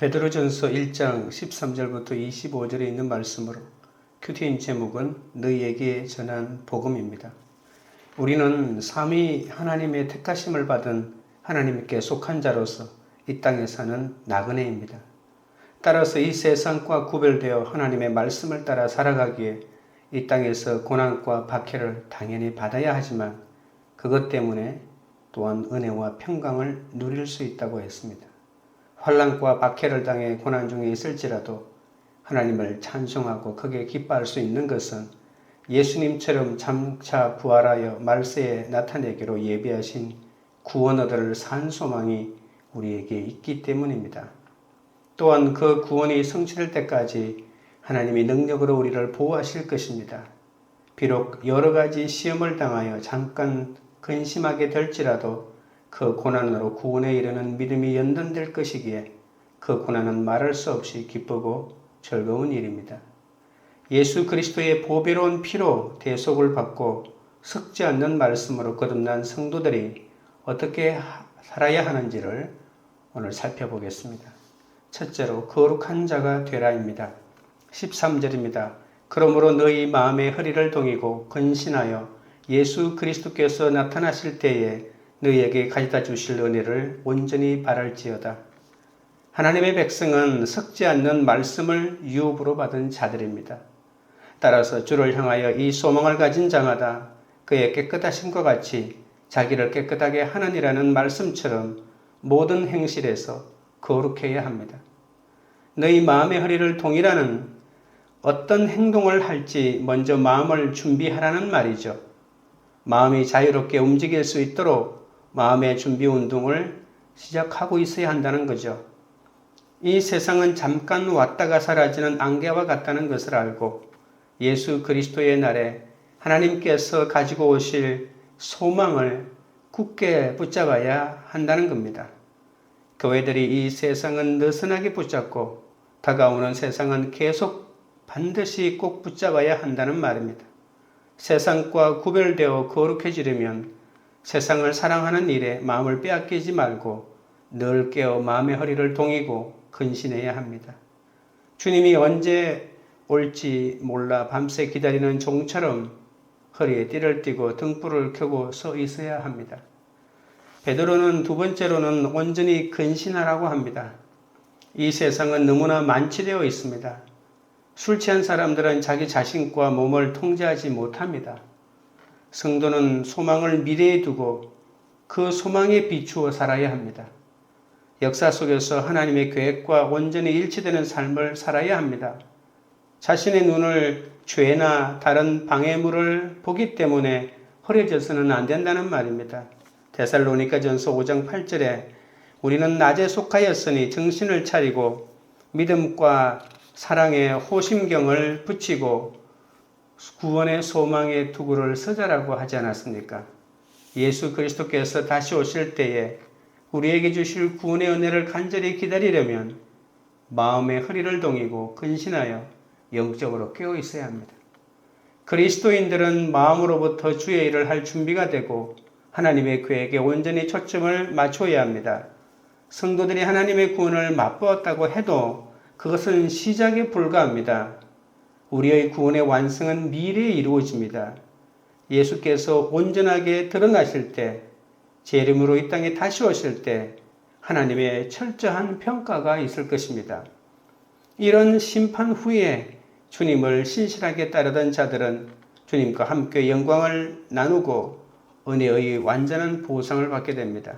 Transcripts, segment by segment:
베드로전서 1장 13절부터 25절에 있는 말씀으로 큐티인 제목은 너희에게 전한 복음입니다. 우리는 삼위 하나님의 택하심을 받은 하나님께 속한 자로서 이 땅에 사는 나그네입니다. 따라서 이 세상과 구별되어 하나님의 말씀을 따라 살아가기에 이 땅에서 고난과 박해를 당연히 받아야 하지만 그것 때문에 또한 은혜와 평강을 누릴 수 있다고 했습니다. 환난과 박해를 당해 고난 중에 있을지라도 하나님을 찬송하고 크게 기뻐할 수 있는 것은 예수님처럼 장차 부활하여 말세에 나타내기로 예비하신 구원 얻을 산 소망이 우리에게 있기 때문입니다. 또한 그 구원이 성취될 때까지 하나님이 능력으로 우리를 보호하실 것입니다. 비록 여러 가지 시험을 당하여 잠깐 근심하게 될지라도 그 고난으로 구원에 이르는 믿음이 연단될 것이기에 그 고난은 말할 수 없이 기쁘고 즐거운 일입니다. 예수 그리스도의 보배로운 피로 대속을 받고 섞지 않는 말씀으로 거듭난 성도들이 어떻게 살아야 하는지를 오늘 살펴보겠습니다. 첫째로 거룩한 자가 되라입니다. 13절입니다. 그러므로 너희 마음의 허리를 동이고 근신하여 예수 그리스도께서 나타나실 때에 너희에게 가져다 주실 은혜를 온전히 바랄지어다. 하나님의 백성은 섞지 않는 말씀을 유업으로 받은 자들입니다. 따라서 주를 향하여 이 소망을 가진 자마다 그의 깨끗하심과 같이 자기를 깨끗하게 하느니라는 말씀처럼 모든 행실에서 거룩해야 합니다. 너희 마음의 허리를 동이라는 어떤 행동을 할지 먼저 마음을 준비하라는 말이죠. 마음이 자유롭게 움직일 수 있도록 마음의 준비 운동을 시작하고 있어야 한다는 거죠. 이 세상은 잠깐 왔다가 사라지는 안개와 같다는 것을 알고 예수 그리스도의 날에 하나님께서 가지고 오실 소망을 굳게 붙잡아야 한다는 겁니다. 교회들이 이 세상은 느슨하게 붙잡고 다가오는 세상은 계속 반드시 꼭 붙잡아야 한다는 말입니다. 세상과 구별되어 거룩해지려면 세상을 사랑하는 일에 마음을 빼앗기지 말고 늘 깨어 마음의 허리를 동이고 근신해야 합니다. 주님이 언제 올지 몰라 밤새 기다리는 종처럼 허리에 띠를 띠고 등불을 켜고 서 있어야 합니다. 베드로는 두 번째로는 온전히 근신하라고 합니다. 이 세상은 너무나 만취되어 있습니다. 술 취한 사람들은 자기 자신과 몸을 통제하지 못합니다. 성도는 소망을 미래에 두고 그 소망에 비추어 살아야 합니다. 역사 속에서 하나님의 계획과 온전히 일치되는 삶을 살아야 합니다. 자신의 눈을 죄나 다른 방해물을 보기 때문에 흐려져서는 안 된다는 말입니다. 데살로니가전서 5장 8절에 우리는 낮에 속하였으니 정신을 차리고 믿음과 사랑의 호심경을 붙이고 구원의 소망의 투구를 서자라고 하지 않았습니까? 예수 그리스도께서 다시 오실 때에 우리에게 주실 구원의 은혜를 간절히 기다리려면 마음의 허리를 동이고 근신하여 영적으로 깨어 있어야 합니다. 그리스도인들은 마음으로부터 주의 일을 할 준비가 되고 하나님의 계획에 온전히 초점을 맞춰야 합니다. 성도들이 하나님의 구원을 맛보았다고 해도 그것은 시작에 불과합니다. 우리의 구원의 완성은 미래에 이루어집니다. 예수께서 온전하게 드러나실 때, 제 이름으로 이 땅에 다시 오실 때 하나님의 철저한 평가가 있을 것입니다. 이런 심판 후에 주님을 신실하게 따르던 자들은 주님과 함께 영광을 나누고 은혜의 완전한 보상을 받게 됩니다.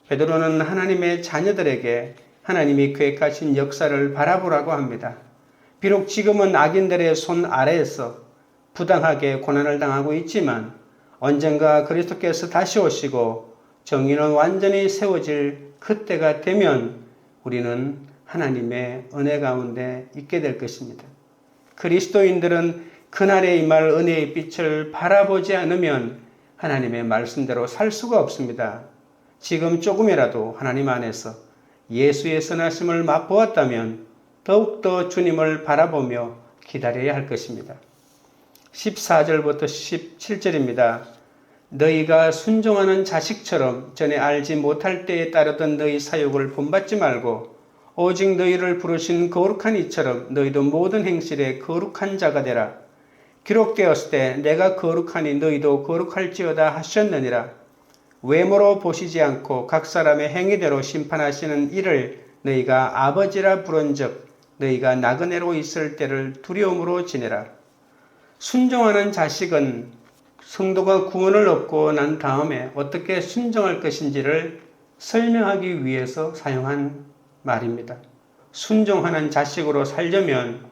베드로는 하나님의 자녀들에게 하나님이 계획하신 역사를 바라보라고 합니다. 비록 지금은 악인들의 손 아래에서 부당하게 고난을 당하고 있지만 언젠가 그리스도께서 다시 오시고 정의는 완전히 세워질 그때가 되면 우리는 하나님의 은혜 가운데 있게 될 것입니다. 그리스도인들은 그날에 임할 은혜의 빛을 바라보지 않으면 하나님의 말씀대로 살 수가 없습니다. 지금 조금이라도 하나님 안에서 예수의 선하심을 맛보았다면 더욱더 주님을 바라보며 기다려야 할 것입니다. 14절부터 17절입니다. 너희가 순종하는 자식처럼 전에 알지 못할 때에 따르던 너희 사욕을 본받지 말고 오직 너희를 부르신 거룩한 이처럼 너희도 모든 행실에 거룩한 자가 되라. 기록되었을 때 내가 거룩하니 너희도 거룩할지어다 하셨느니라. 외모로 보시지 않고 각 사람의 행위대로 심판하시는 이를 너희가 아버지라 부른즉 너희가 나그네로 있을 때를 두려움으로 지내라. 순종하는 자식은 성도가 구원을 얻고 난 다음에 어떻게 순종할 것인지를 설명하기 위해서 사용한 말입니다. 순종하는 자식으로 살려면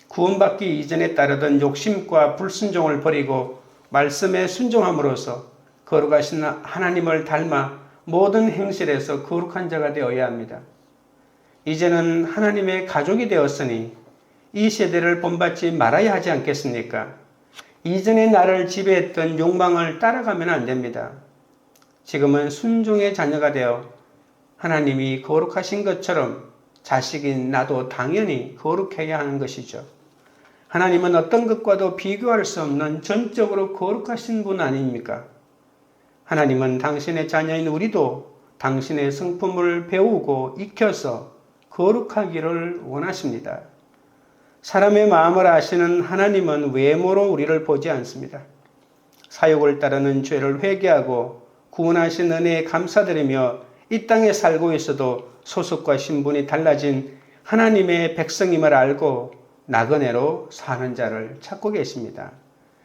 구원받기 이전에 따르던 욕심과 불순종을 버리고 말씀에 순종함으로써 거룩하신 하나님을 닮아 모든 행실에서 거룩한 자가 되어야 합니다. 이제는 하나님의 가족이 되었으니 이 세대를 본받지 말아야 하지 않겠습니까? 이전에 나를 지배했던 욕망을 따라가면 안 됩니다. 지금은 순종의 자녀가 되어 하나님이 거룩하신 것처럼 자식인 나도 당연히 거룩해야 하는 것이죠. 하나님은 어떤 것과도 비교할 수 없는 전적으로 거룩하신 분 아닙니까? 하나님은 당신의 자녀인 우리도 당신의 성품을 배우고 익혀서 거룩하기를 원하십니다. 사람의 마음을 아시는 하나님은 외모로 우리를 보지 않습니다. 사욕을 따르는 죄를 회개하고 구원하신 은혜에 감사드리며 이 땅에 살고 있어도 소속과 신분이 달라진 하나님의 백성임을 알고 나그네로 사는 자를 찾고 계십니다.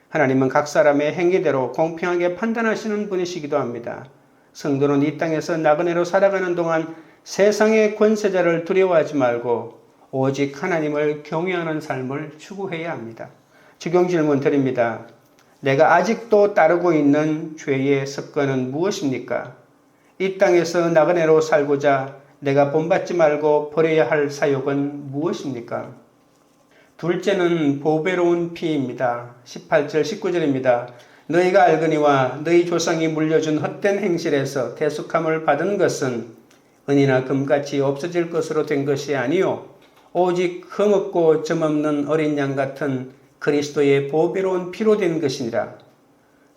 하나님은 각 사람의 행위대로 공평하게 판단하시는 분이시기도 합니다. 성도는 이 땅에서 나그네로 살아가는 동안 세상의 권세자를 두려워하지 말고 오직 하나님을 경외하는 삶을 추구해야 합니다. 적용 질문 드립니다. 내가 아직도 따르고 있는 죄의 습관은 무엇입니까? 이 땅에서 나그네로 살고자 내가 본받지 말고 버려야 할 사욕은 무엇입니까? 둘째는 보배로운 피입니다. 18절 19절입니다. 너희가 알거니와 너희 조상이 물려준 헛된 행실에서 대속함을 받은 것은 은이나 금같이 없어질 것으로 된 것이 아니요 오직 흠없고 점없는 어린 양 같은 그리스도의 보배로운 피로 된 것이니라.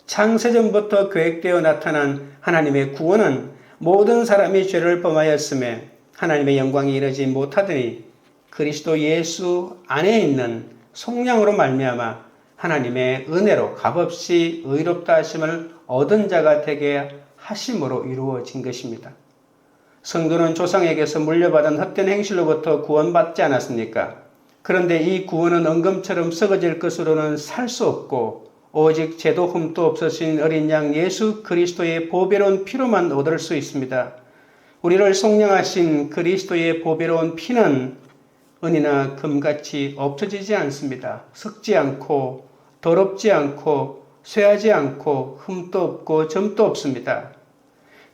창세전부터 계획되어 나타난 하나님의 구원은 모든 사람이 죄를 범하였음에 하나님의 영광이 이르지 못하더니 그리스도 예수 안에 있는 속량으로 말미암아 하나님의 은혜로 값없이 의롭다 하심을 얻은 자가 되게 하심으로 이루어진 것입니다. 성도는 조상에게서 물려받은 헛된 행실로부터 구원받지 않았습니까? 그런데 이 구원은 은금처럼 썩어질 것으로는 살 수 없고 오직 죄도 흠도 없으신 어린 양 예수 그리스도의 보배로운 피로만 얻을 수 있습니다. 우리를 속량하신 그리스도의 보배로운 피는 은이나 금같이 없어지지 않습니다. 썩지 않고 더럽지 않고 쇠하지 않고 흠도 없고 점도 없습니다.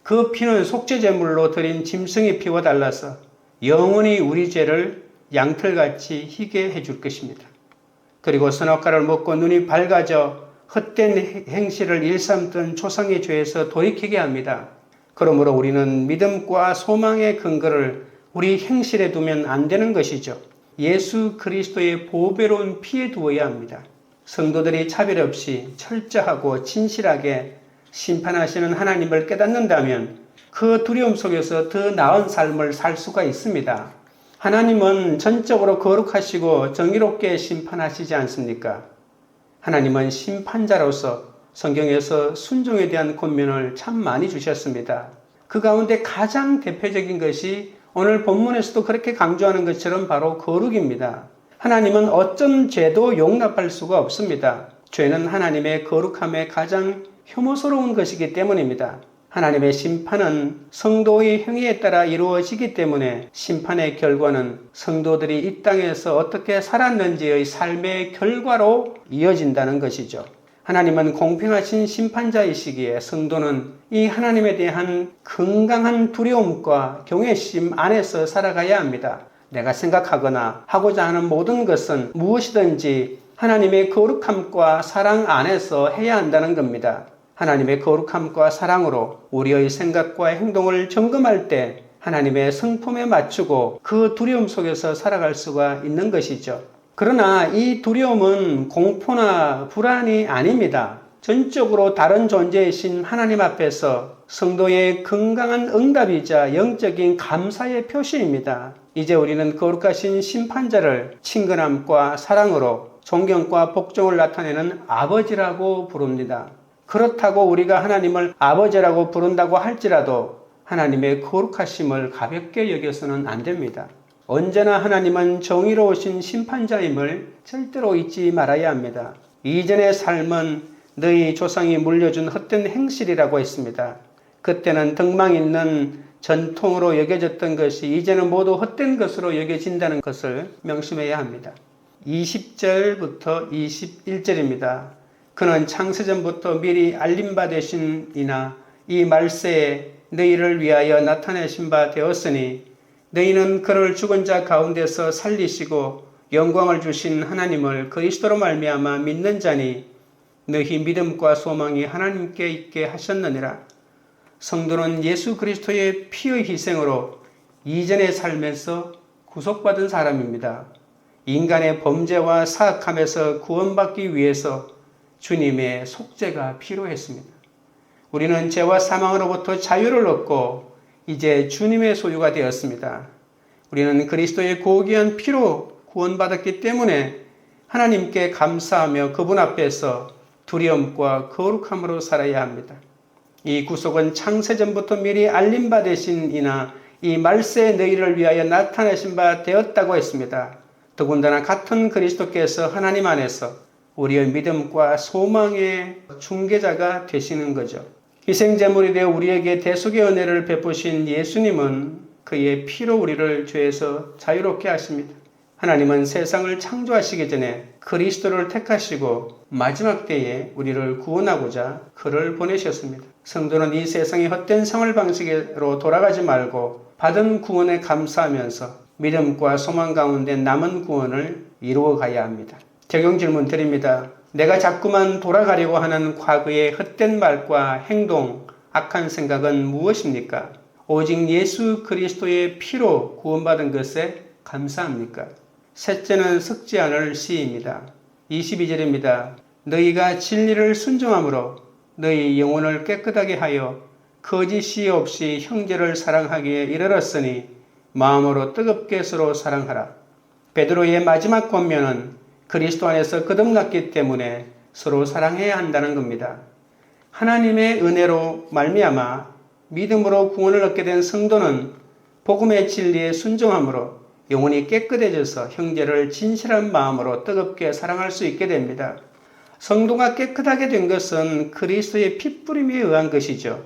그 피는 속죄제물로 드린 짐승의 피와 달라서 영원히 우리 죄를 양털같이 희게 해줄 것입니다. 그리고 선악과를 먹고 눈이 밝아져 헛된 행실을 일삼던 조상의 죄에서 돌이키게 합니다. 그러므로 우리는 믿음과 소망의 근거를 우리 행실에 두면 안 되는 것이죠. 예수 그리스도의 보배로운 피에 두어야 합니다. 성도들이 차별 없이 철저하고 진실하게 심판하시는 하나님을 깨닫는다면 그 두려움 속에서 더 나은 삶을 살 수가 있습니다. 하나님은 전적으로 거룩하시고 정의롭게 심판하시지 않습니까? 하나님은 심판자로서 성경에서 순종에 대한 권면을 참 많이 주셨습니다. 그 가운데 가장 대표적인 것이 오늘 본문에서도 그렇게 강조하는 것처럼 바로 거룩입니다. 하나님은 어떤 죄도 용납할 수가 없습니다. 죄는 하나님의 거룩함의 가장 혐오스러운 것이기 때문입니다. 하나님의 심판은 성도의 행위에 따라 이루어지기 때문에 심판의 결과는 성도들이 이 땅에서 어떻게 살았는지의 삶의 결과로 이어진다는 것이죠. 하나님은 공평하신 심판자이시기에 성도는 이 하나님에 대한 건강한 두려움과 경외심 안에서 살아가야 합니다. 내가 생각하거나 하고자 하는 모든 것은 무엇이든지 하나님의 거룩함과 사랑 안에서 해야 한다는 겁니다. 하나님의 거룩함과 사랑으로 우리의 생각과 행동을 점검할 때 하나님의 성품에 맞추고 그 두려움 속에서 살아갈 수가 있는 것이죠. 그러나 이 두려움은 공포나 불안이 아닙니다. 전적으로 다른 존재이신 하나님 앞에서 성도의 건강한 응답이자 영적인 감사의 표시입니다. 이제 우리는 거룩하신 심판자를 친근함과 사랑으로 존경과 복종을 나타내는 아버지라고 부릅니다. 그렇다고 우리가 하나님을 아버지라고 부른다고 할지라도 하나님의 거룩하심을 가볍게 여겨서는 안 됩니다. 언제나 하나님은 정의로우신 심판자임을 절대로 잊지 말아야 합니다. 이전의 삶은 너희 조상이 물려준 헛된 행실이라고 했습니다. 그때는 덕망 있는 전통으로 여겨졌던 것이 이제는 모두 헛된 것으로 여겨진다는 것을 명심해야 합니다. 20절부터 21절입니다. 그는 창세전부터 미리 알림바 되신 이나 이 말세에 너희를 위하여 나타내신 바 되었으니 너희는 그를 죽은 자 가운데서 살리시고 영광을 주신 하나님을 그리스도로 말미암아 믿는 자니 너희 믿음과 소망이 하나님께 있게 하셨느니라. 성도는 예수 그리스도의 피의 희생으로 이전의 삶에서 구속받은 사람입니다. 인간의 범죄와 사악함에서 구원받기 위해서 주님의 속죄가 필요했습니다. 우리는 죄와 사망으로부터 자유를 얻고 이제 주님의 소유가 되었습니다. 우리는 그리스도의 고귀한 피로 구원받았기 때문에 하나님께 감사하며 그분 앞에서 두려움과 거룩함으로 살아야 합니다. 이 구속은 창세전부터 미리 알림받으신 이나 이 말세에 너희를 위하여 나타내신 바 되었다고 했습니다. 더군다나 같은 그리스도께서 하나님 안에서 우리의 믿음과 소망의 중개자가 되시는 거죠. 희생제물이 되어 우리에게 대속의 은혜를 베푸신 예수님은 그의 피로 우리를 죄에서 자유롭게 하십니다. 하나님은 세상을 창조하시기 전에 그리스도를 택하시고 마지막 때에 우리를 구원하고자 그를 보내셨습니다. 성도는 이 세상의 헛된 생활 방식으로 돌아가지 말고 받은 구원에 감사하면서 믿음과 소망 가운데 남은 구원을 이루어 가야 합니다. 적용 질문 드립니다. 내가 자꾸만 돌아가려고 하는 과거의 헛된 말과 행동, 악한 생각은 무엇입니까? 오직 예수 그리스도의 피로 구원받은 것에 감사합니까? 셋째는 섞지 않을 시입니다. 22절입니다. 너희가 진리를 순종함으로 너희 영혼을 깨끗하게 하여 거짓이 없이 형제를 사랑하기에 이르렀으니 마음으로 뜨겁게 서로 사랑하라. 베드로의 마지막 권면은 그리스도 안에서 거듭났기 때문에 서로 사랑해야 한다는 겁니다. 하나님의 은혜로 말미암아 믿음으로 구원을 얻게 된 성도는 복음의 진리에 순종함으로 영혼이 깨끗해져서 형제를 진실한 마음으로 뜨겁게 사랑할 수 있게 됩니다. 성도가 깨끗하게 된 것은 그리스도의 핏부림에 의한 것이죠.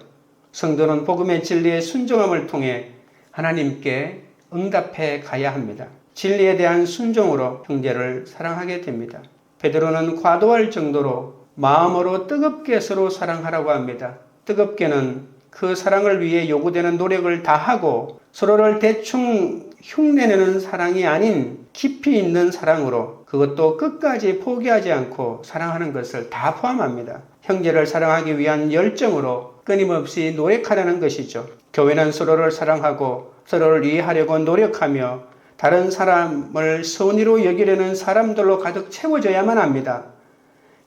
성도는 복음의 진리에 순종함을 통해 하나님께 응답해 가야 합니다. 진리에 대한 순종으로 형제를 사랑하게 됩니다. 베드로는 과도할 정도로 마음으로 뜨겁게 서로 사랑하라고 합니다. 뜨겁게는 그 사랑을 위해 요구되는 노력을 다하고 서로를 대충 흉내내는 사랑이 아닌 깊이 있는 사랑으로 그것도 끝까지 포기하지 않고 사랑하는 것을 다 포함합니다. 형제를 사랑하기 위한 열정으로 끊임없이 노력하라는 것이죠. 교회는 서로를 사랑하고 서로를 이해하려고 노력하며 다른 사람을 선의로 여기려는 사람들로 가득 채워져야만 합니다.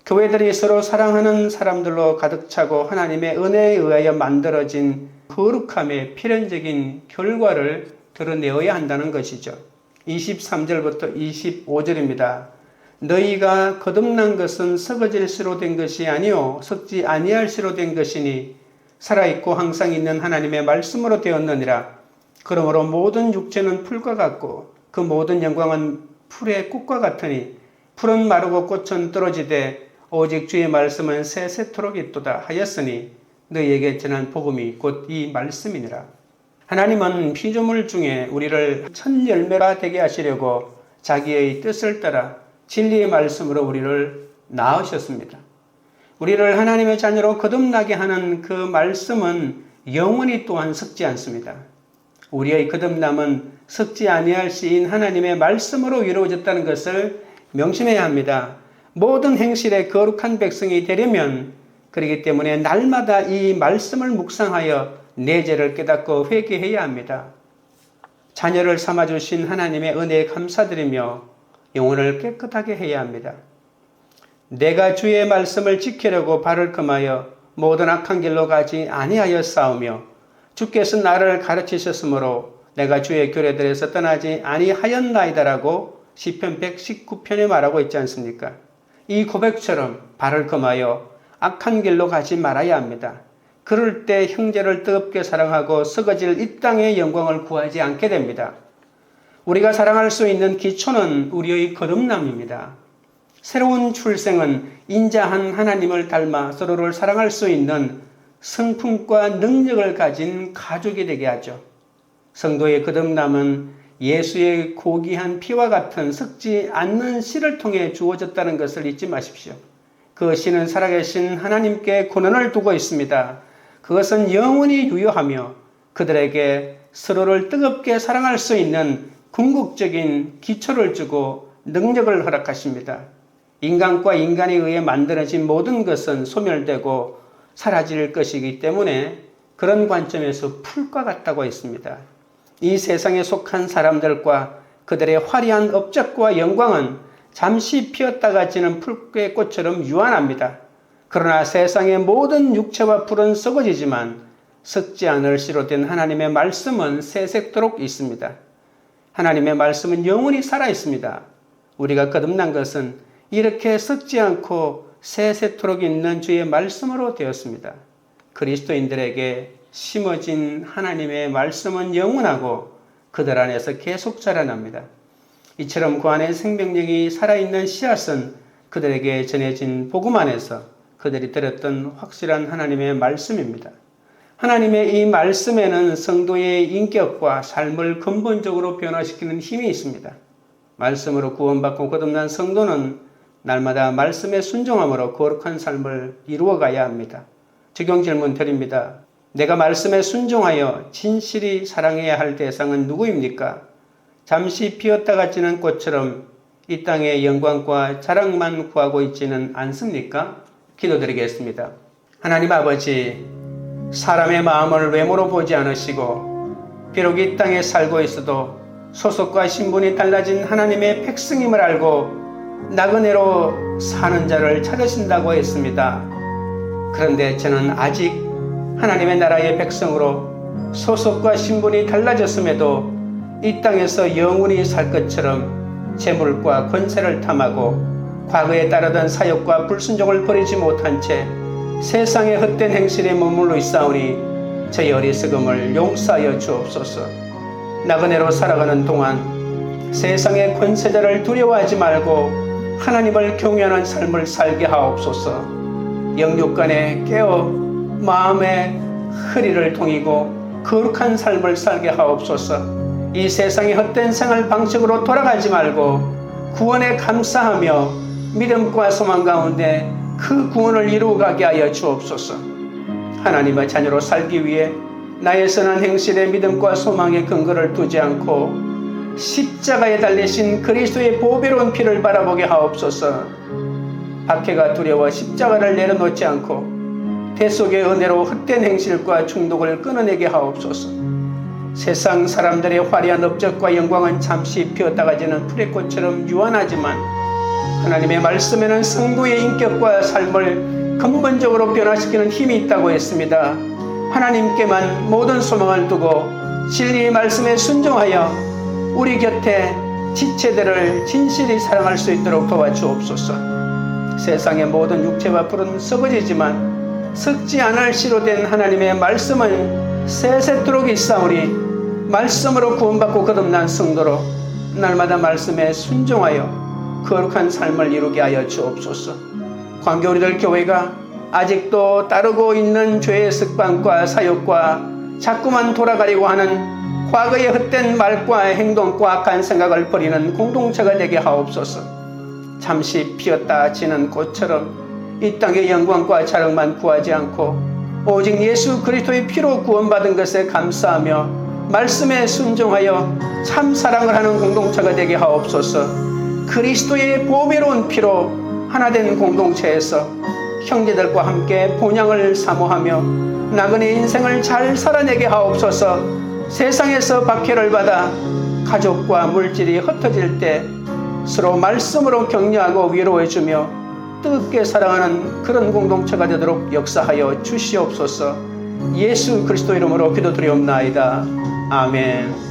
교회들이 서로 사랑하는 사람들로 가득 차고 하나님의 은혜에 의하여 만들어진 거룩함의 필연적인 결과를 드러내어야 한다는 것이죠. 23절부터 25절입니다. 너희가 거듭난 것은 썩어질 씨로 된 것이 아니요 썩지 아니할 씨로 된 것이니 살아있고 항상 있는 하나님의 말씀으로 되었느니라. 그러므로 모든 육체는 풀과 같고 그 모든 영광은 풀의 꽃과 같으니 풀은 마르고 꽃은 떨어지되 오직 주의 말씀은 세세토록 있도다 하였으니 너희에게 전한 복음이 곧 이 말씀이니라. 하나님은 피조물 중에 우리를 첫 열매가 되게 하시려고 자기의 뜻을 따라 진리의 말씀으로 우리를 낳으셨습니다. 우리를 하나님의 자녀로 거듭나게 하는 그 말씀은 영원히 또한 썩지 않습니다. 우리의 거듭남은 썩지 아니할 시인 하나님의 말씀으로 이루어졌다는 것을 명심해야 합니다. 모든 행실에 거룩한 백성이 되려면 그렇기 때문에 날마다 이 말씀을 묵상하여 내 죄를 깨닫고 회개해야 합니다. 자녀를 삼아주신 하나님의 은혜에 감사드리며 영혼을 깨끗하게 해야 합니다. 내가 주의 말씀을 지키려고 발을 금하여 모든 악한 길로 가지 아니하여 싸우며 주께서 나를 가르치셨으므로 내가 주의 규례들에서 떠나지 아니하였나이다라고 시편 119편에 말하고 있지 않습니까? 이 고백처럼 발을 금하여 악한 길로 가지 말아야 합니다. 그럴 때 형제를 뜨겁게 사랑하고 썩어질 이 땅의 영광을 구하지 않게 됩니다. 우리가 사랑할 수 있는 기초는 우리의 거듭남입니다. 새로운 출생은 인자한 하나님을 닮아 서로를 사랑할 수 있는 성품과 능력을 가진 가족이 되게 하죠. 성도의 거듭남은 예수의 고귀한 피와 같은 썩지 않는 씨를 통해 주어졌다는 것을 잊지 마십시오. 그 씨는 살아계신 하나님께 권한을 두고 있습니다. 그것은 영원히 유효하며 그들에게 서로를 뜨겁게 사랑할 수 있는 궁극적인 기초를 주고 능력을 허락하십니다. 인간과 인간에 의해 만들어진 모든 것은 소멸되고 사라질 것이기 때문에 그런 관점에서 풀과 같다고 했습니다. 이 세상에 속한 사람들과 그들의 화려한 업적과 영광은 잠시 피었다가 지는 풀의 꽃처럼 유한합니다. 그러나 세상의 모든 육체와 풀은 썩어지지만 썩지 않을 씨로 된 하나님의 말씀은 새색도록 있습니다. 하나님의 말씀은 영원히 살아 있습니다. 우리가 거듭난 것은 이렇게 썩지 않고 새색도록 있는 주의 말씀으로 되었습니다. 그리스도인들에게 심어진 하나님의 말씀은 영원하고 그들 안에서 계속 자라납니다. 이처럼 그 안에 생명력이 살아있는 씨앗은 그들에게 전해진 복음 안에서 그들이 들었던 확실한 하나님의 말씀입니다. 하나님의 이 말씀에는 성도의 인격과 삶을 근본적으로 변화시키는 힘이 있습니다. 말씀으로 구원받고 거듭난 성도는 날마다 말씀에 순종함으로 거룩한 삶을 이루어가야 합니다. 적용 질문 드립니다. 내가 말씀에 순종하여 진실이 사랑해야 할 대상은 누구입니까? 잠시 피었다가 지는 꽃처럼 이 땅의 영광과 자랑만 구하고 있지는 않습니까? 기도드리겠습니다. 하나님 아버지, 사람의 마음을 외모로 보지 않으시고 비록 이 땅에 살고 있어도 소속과 신분이 달라진 하나님의 백성임을 알고 나그네로 사는 자를 찾으신다고 했습니다. 그런데 저는 아직 하나님의 나라의 백성으로 소속과 신분이 달라졌음에도 이 땅에서 영원히 살 것처럼 재물과 권세를 탐하고 과거에 따르던 사역과 불순종을 버리지 못한 채 세상의 헛된 행실에 머물러 있사오니 저의 어리석음을 용서하여 주옵소서. 나그네로 살아가는 동안 세상의 권세자를 두려워하지 말고 하나님을 경외하는 삶을 살게 하옵소서. 영육간에 깨어 마음의 허리를 동이고 거룩한 삶을 살게 하옵소서. 이 세상의 헛된 생활 방식으로 돌아가지 말고 구원에 감사하며 믿음과 소망 가운데 그 구원을 이루어가게 하여 주옵소서. 하나님의 자녀로 살기 위해 나의 선한 행실에 믿음과 소망의 근거를 두지 않고 십자가에 달리신 그리스도의 보배로운 피를 바라보게 하옵소서. 박해가 두려워 십자가를 내려놓지 않고 대속의 은혜로 헛된 행실과 중독을 끊어내게 하옵소서. 세상 사람들의 화려한 업적과 영광은 잠시 피었다가 지는 풀의 꽃처럼 유한하지만 하나님의 말씀에는 성도의 인격과 삶을 근본적으로 변화시키는 힘이 있다고 했습니다. 하나님께만 모든 소망을 두고 진리의 말씀에 순종하여 우리 곁에 지체들을 진실히 사랑할 수 있도록 도와주옵소서. 세상의 모든 육체와 풀은 썩어지지만 썩지 않을 씨로 된 하나님의 말씀은 새새토록 있사오니 말씀으로 구원받고 거듭난 성도로 날마다 말씀에 순종하여 거룩한 삶을 이루게 하여 주옵소서. 광교우리들 교회가 아직도 따르고 있는 죄의 습관과 사욕과 자꾸만 돌아가려고 하는 과거의 헛된 말과 행동과 악한 생각을 버리는 공동체가 되게 하옵소서. 잠시 피었다 지는 꽃처럼 이 땅의 영광과 자랑만 구하지 않고 오직 예수 그리스도의 피로 구원받은 것에 감사하며 말씀에 순종하여 참 사랑을 하는 공동체가 되게 하옵소서. 그리스도의 보배로운 피로 하나된 공동체에서 형제들과 함께 본향을 사모하며 나그네 인생을 잘 살아내게 하옵소서. 세상에서 박해를 받아 가족과 물질이 흩어질 때 서로 말씀으로 격려하고 위로해주며 뜨겁게 사랑하는 그런 공동체가 되도록 역사하여 주시옵소서. 예수 그리스도 이름으로 기도드리옵나이다. 아멘.